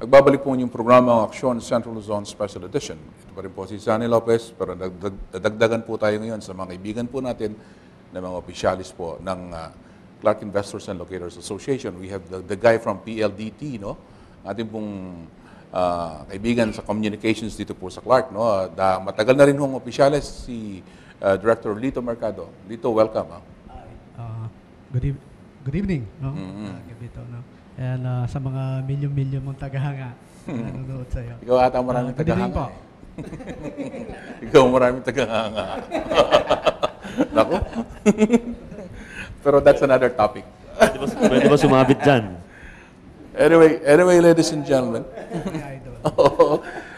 Nagbabalik po yung programa ng Aksyon Central Luzon Special Edition. Ito pa rin po si Sunny Lopez, pero dadagdagan po tayo ngayon sa mga kaibigan po natin na mga opisyalis po ng Clark Investors and Locators Association. We have the guy from PLDT, no? Ating pong kaibigan sa communications dito po sa Clark, no? Matagal na rin hong opisyalis si Director Lito Mercado. Lito, welcome. Good evening, no? Gabito, no? And sa mga milyon-milyon mong tagahanga na nanonood sa'yo. Ikaw ata maraming tagahanga. Ikaw maraming tagahanga. Naku. Pero that's another topic. Pwede ba sumabit dyan? Anyway, ladies and gentlemen.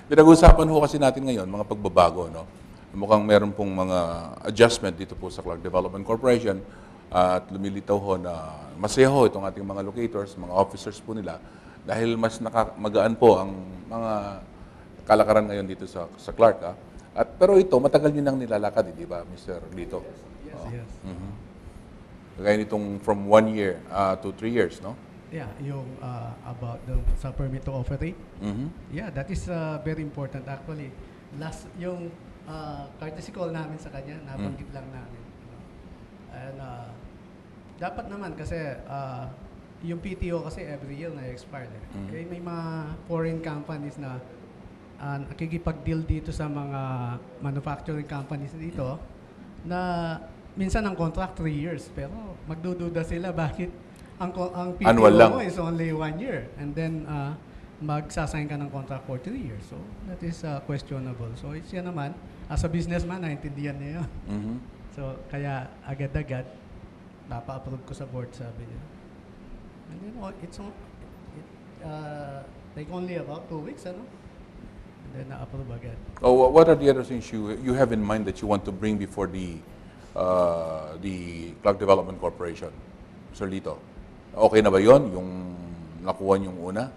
Pinag-usapan ho kasi natin ngayon, mga pagbabago, no? Mukhang meron pong mga adjustment dito po sa Clark Development Corporation at lumilitaw ho na masaya ho itong ating mga locators, mga officers po nila dahil mas magaan po ang mga kalakaran ngayon dito sa Clark. Pero ito, matagal nyo nang nilalakad, di ba, Mr. Lito? Yes. Kaya nitong from 1 year to 3 years, no? Yeah, yung about sa permit to operate. Yeah, that is very important actually. Yung courtesy call namin sa kanya, nabanggit lang namin. And dapat naman kasi yung PTO kasi every year na-expire. Eh, may mga foreign companies na nakikipag-deal dito sa mga manufacturing companies dito na minsan ang contract 3 years pero magdududa sila bakit ang PTO mo is only 1 year and then magsasign ka ng contract for 3 years. So that is questionable. So it's yan naman, as a businessman, naintindihan niya yun. So kaya agad-agad napa-approve ko sa board, sabi niya. And then take only about 2 weeks, ano? And then na-approve agad. Oh, what are the other things you have in mind that you want to bring before the Clark Development Corporation? Sir Lito, okay na ba yon yung nakuha yung una?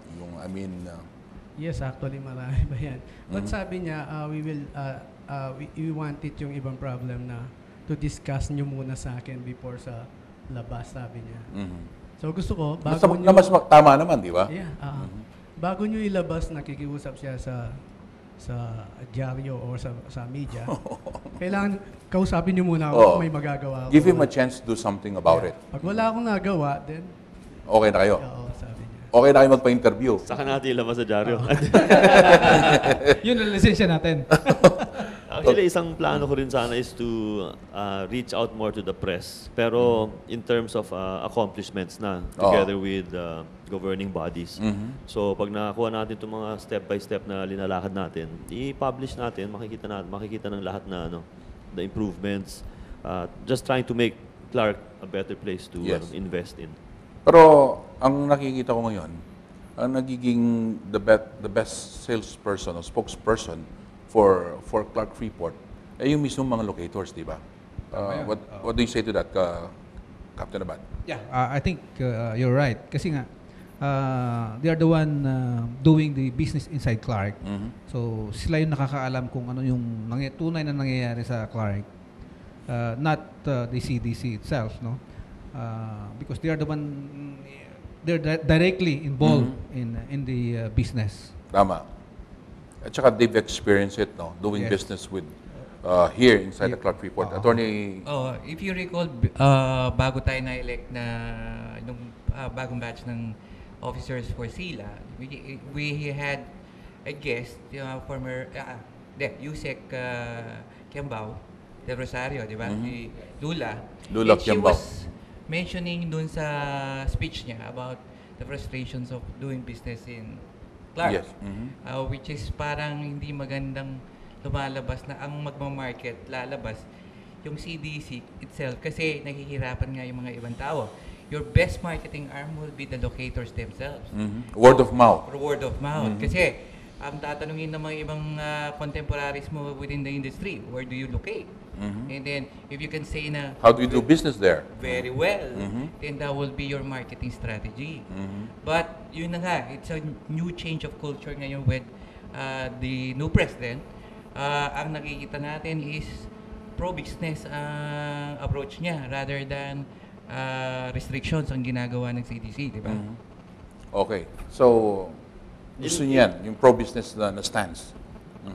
Yes, actually marami ba yan. But sabi niya, we wanted yung ibang problem na to discuss nyo muna sa akin before sa labas, sabi niya. So gusto ko, bago nyo... Mas tama naman, di ba? Yeah. Bago nyo ilabas, nakikiusap siya sa dyaryo or sa media, kailangan kausapin nyo muna ako kung may magagawa ako. Give him a chance to do something about it. Pag wala akong nagawa, then... Okay na kayo? Oo, sabi niya. Okay na kayo magpa-interview? Saka natin ilabas sa dyaryo. Yun ang lisensya natin. Actually, isang plano ko rin sana is to reach out more to the press. Pero in terms of accomplishments na, together with governing bodies. So pag nakakuha natin itong mga step-by-step na linalakad natin, i-publish natin, makikita ng lahat na the improvements. Just trying to make Clark a better place to invest in. Pero ang nakikita ko ngayon, ang nagiging the best salesperson o spokesperson for Clark Freeport ay yung mismong mga locators, di ba? What do you say to that, Captain Abad? Yeah, I think you're right. Kasi nga, they are the one doing the business inside Clark. So sila yung nakakaalam kung ano yung tunay na nangyayari sa Clark. Not the CDC itself, no? Because they are the one, they're directly involved in the business. Tama. At saka they've experienced it, no? Doing business with here inside the Clark Freeport. Attorney... if you recall, bago tayo na-elect na nung bagong batch ng officers for SILA, we had a guest, former Yusek Kiambao de Rosario, di ba? Si Lula. Lula Kiambao. She was mentioning dun sa speech niya about the frustrations of doing business in Clark. Yes. Which is parang hindi magandang lumalabas na ang magmamarket lalabas yung CDC itself kasi naghihirapan nga yung mga ibang tao. Your best marketing arm will be the locators themselves. Word of mouth. Or word of mouth. Kasi ang tatanungin ng mga ibang contemporaries mo within the industry, where do you locate? And then, if you can say na... How do you do business there? Very well. Then that will be your marketing strategy. But, yun na nga, it's a new change of culture ngayon with the new president. Ang nakikita natin is pro-business ang approach niya rather than restrictions ang ginagawa ng CDC, di ba? Okay. So, Gusto niyan, yung pro-business na stance.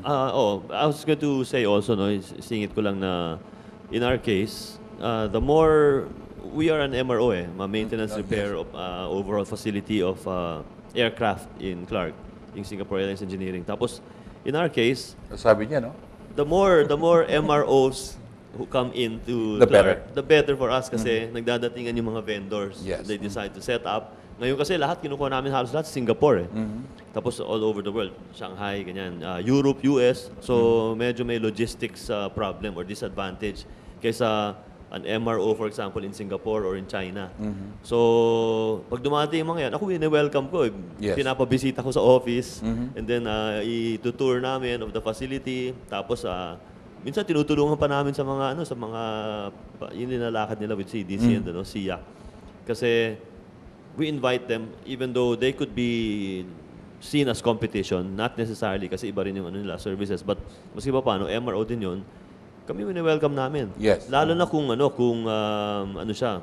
I was going to say also, no, singit ko lang na in our case, the more we are an MRO, maintenance repair of overall facility of aircraft in Clark, in Singapore Airlines Engineering. Tapos in our case, Sabi niya, no? the more MROs who come into The Clark, the better for us kasi nagdadatingan yung mga vendors. Yes. They decide to set up. Ngayon kasi lahat kinukuha namin halos lahat Singapore Tapos all over the world, Shanghai, ganyan, Europe, US. So medyo may logistics problem or disadvantage kaysa an MRO for example in Singapore or in China. So pag dumating yung mga yan, ako welcome ko. Yes. Pinapabisita ko sa office and then i-tour namin of the facility. Tapos minsan tinutulungan pa namin sa mga yun nilalakad nila with CDC and SIA. Kasi we invite them even though they could be seen as competition, not necessarily kasi iba rin yung services, but maski pa paano, MRO din yun, kami welcome namin. Yes. Lalo na kung siya,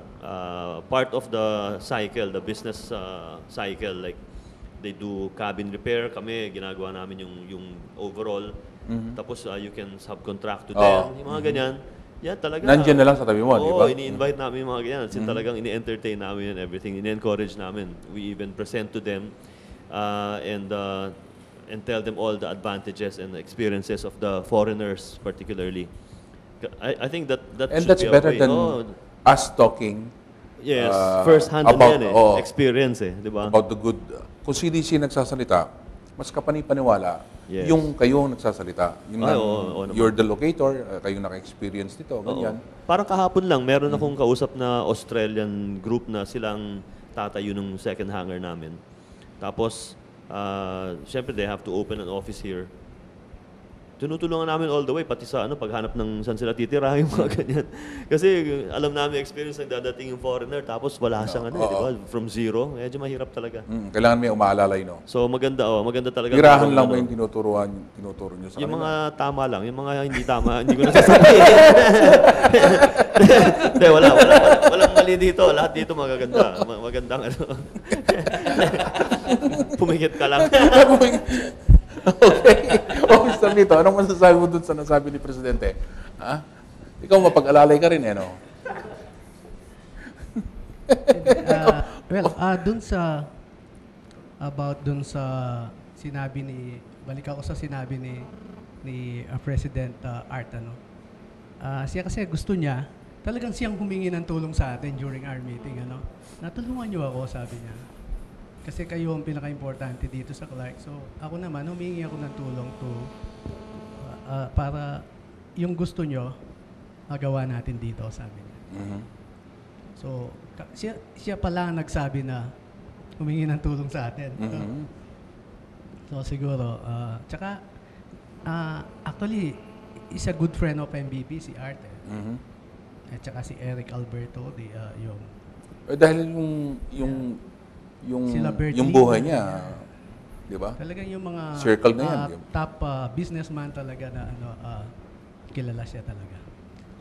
part of the cycle, the business cycle, like they do cabin repair, kami ginagawa namin yung overall. Tapos you can subcontract to them, yung mga ganyan. Yeah, talaga. Nandiyan na lang sa tabi mo, di ba? Ini-invite namin yung mga ganyan. Kasi talagang ini-entertain namin and everything. Ini-encourage namin. We even present to them and tell them all the advantages and the experiences of the foreigners particularly. I think that And should that's be a better way. than us talking Yes, first-hand about- experience di ba? about the good. Kung CDC nagsasalita, mas kapani-paniwala Yes. yung kayo nagsasalita. Yung Oo naman. you're the locator, kayo naka-experience nito, ganyan. Parang kahapon lang, meron akong kausap na Australian group na silang tatayo ng second hangar namin. Tapos, syempre they have to open an office here. Tinutulungan namin all the way, pati sa paghanap ng saan sila titira, yung mga ganyan. Kasi alam namin experience ng dadating yung foreigner, tapos wala siyang di ba? From zero, medyo mahirap talaga. Kailangan may umaalalay, no? So maganda talaga. Tirahan lang mo yung tinuturo nyo sa Yung kanila. mga tama lang, yung mga hindi tama, hindi ko nasasabihin. Hindi, walang mali dito. Lahat dito magaganda. Magandang Pumikit ka lang. Okay. Mr. Nito, anong masasabi mo dun sa nasabi ni Presidente? Ha? Ikaw mapag-alalay ka rin, no? Dun sa sinabi balik ako sa sinabi ni President Art, siya kasi gusto niya, talagang siyang humingi ng tulong sa atin during our meeting, natulungan niyo ako, sabi niya. Kasi kayo ang pinaka-importante dito sa Clark. So, ako naman, humingi ako ng tulong para yung gusto nyo, magawa natin dito, sabi niya. So, siya pala ang nagsabi na humingi ng tulong sa atin. So, siguro, tsaka, actually, is a good friend of MVP, si Art. At tsaka si Eric Alberto, Dahil Sila Bert yung Lee, buhay niya, di ba? talagang yung mga Circle na yan. top businessman talaga na kilala siya talaga.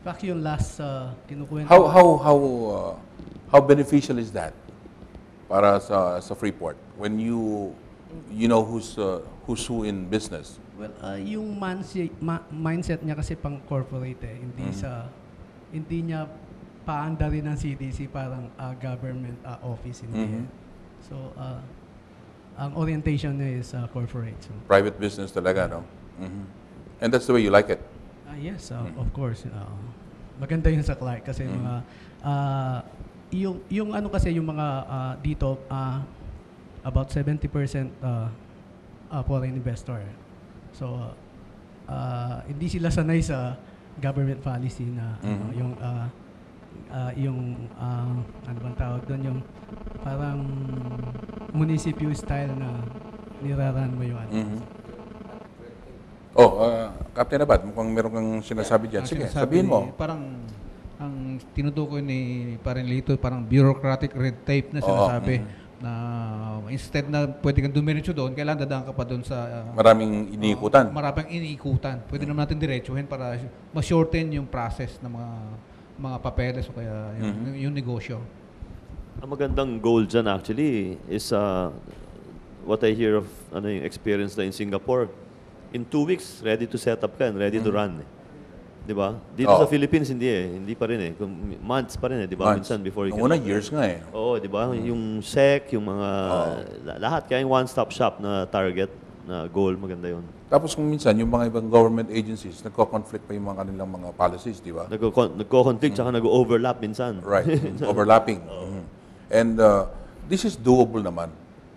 In fact, yung last kinukwento. How beneficial is that para sa Freeport when you know who's who in business? Well, yung mindset niya kasi pang corporate hindi niya paanda rin ng CDC, parang government office, hindi. So, ang orientation niya is corporate. So. Private business talaga, no? And that's the way you like it. Yes, of course. Maganda yun sa Clark kasi mga yung kasi yung mga dito about 70% foreign investor. So hindi sila sanay sa government policy na yung ano bang tawag doon, yung parang municipal style na niraran mo yung Captain Abad, mukhang meron kang sinasabi dyan. Sige, sabihin mo. Parang ang tinutukoy ni Parang Lito, parang bureaucratic red tape na sinasabi. Na instead na pwede kang dumiretso doon, kailangan dadaan ka pa doon sa Maraming iniikutan. maraming iniikutan. Pwede naman natin diretsuhin para ma-shorten yung process ng mga papeles o kaya yung negosyo. Ang magandang goal dyan actually is what I hear of yung experience na in Singapore, in 2 weeks, ready to set up ka and ready to run. Di ba? Dito Oo. sa Philippines, hindi eh. Hindi pa rin eh. Months pa rin eh. Di ba? Months. Minsan before you Nung una, years nga eh. Oo, di ba? Yung SEC, yung mga... lahat. Kaya yung one-stop shop na target, na goal, maganda yun. Tapos kung minsan, yung mga ibang government agencies, nagko-conflict pa yung mga kanilang mga policies, di ba? Nagko-conflict, tsaka nag-overlap minsan. Right. Overlapping. Mhm. And this is doable naman.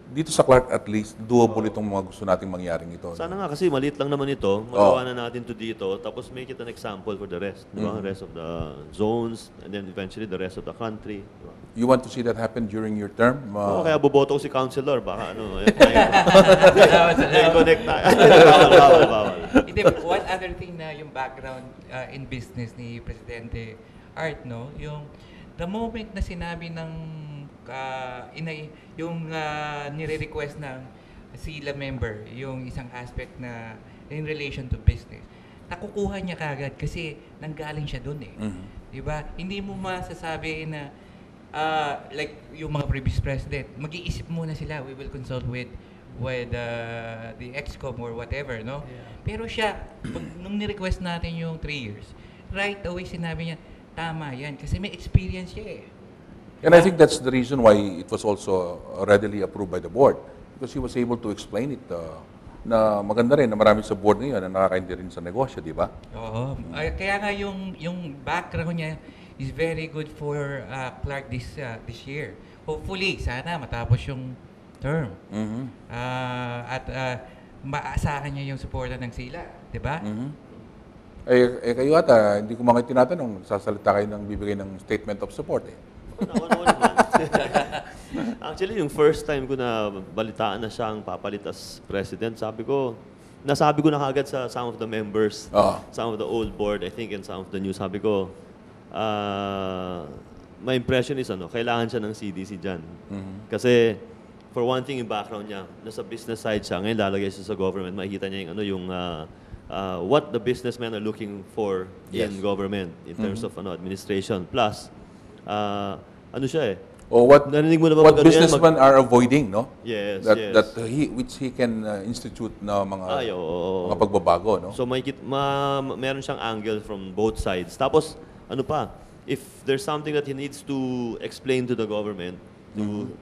Dito sa Clark, at least, doable itong mga gusto nating mangyaring ito. Sana nga kasi maliit lang naman ito, magawa na natin to dito, tapos make it an example for the rest. Di ba? Rest of the zones, and then eventually the rest of the country. Di ba? You want to see that happen during your term? Oo, kaya boboto ko si councilor, baka ano, connect tayo. Bawal. Hindi, one other thing na yung background in business ni Presidente Art, no? Yung the moment na sinabi ng yung nire-request ng SILA member, yung isang aspect na in relation to business, nakukuha niya kagad kasi nanggaling siya doon eh. Di ba? Hindi mo masasabi na like yung mga previous president, mag-iisip muna sila, we will consult with the ExCom or whatever, no? Pero siya, nung ni-request natin yung 3 years, right away sinabi niya, tama yan, kasi may experience siya eh. And I think that's the reason why it was also readily approved by the board. Because he was able to explain it na maganda rin na marami sa board ngayon na nakakaintindi rin sa negosyo, di ba? Oo. Kaya nga yung background niya is very good for Clark this year. Hopefully, sana matapos yung term. At maasahan niya yung suporta ng SILA, di ba? Kayo ata, hindi ko mga tinatanong, sasalita kayo ng bibigay ng statement of support eh. Oo naman. Actually, yung first time ko na balitaan na siyang papalit as president, nasabi ko na kagad sa some of the members, some of the old board, I think, and some of the new, sabi ko, my impression is, kailangan siya ng CDC dyan. Kasi, for one thing, yung background niya, nasa business side siya, ngayon lalagay siya sa government, makikita niya yung what the businessmen are looking for in government, in terms of administration. Plus, ano siya eh? O what Narinig mo na ba what businessmen are avoiding, no? Yes, That yes. that which he can institute na mga oo. mga pagbabago, no? So meron siyang angle from both sides. Tapos ano pa, if there's something that he needs to explain to the government,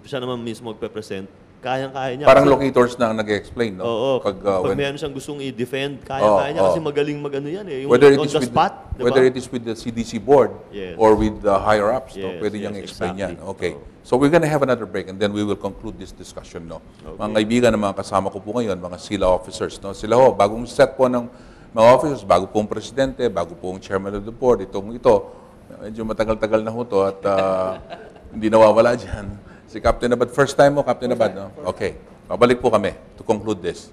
siya naman mismo magpe-present, kayang-kaya niya. Parang kasi, locators na nag-explain, no? Oo. Pag Pag meron siyang gustong i-defend, kaya-kaya niya kasi magaling mag-ano yan eh. Yung whether it on is the with spot, diba? whether it is with the CDC board Yes. or with the higher ups, no? Yes, Pwede niyang yes, explain yan. exactly. Okay. So we're gonna have another break and then we will conclude this discussion, no? Mga kaibigan na mga kasama ko po ngayon, mga SILA officers, no? Sila ho, bagong set po ng mga officers, bago pong presidente, bago pong chairman of the board, ito, medyo matagal-tagal na ho to at hindi nawawala dyan. Si Captain Abad, first time mo, Captain Abad, no? Okay. Babalik po kami to conclude this.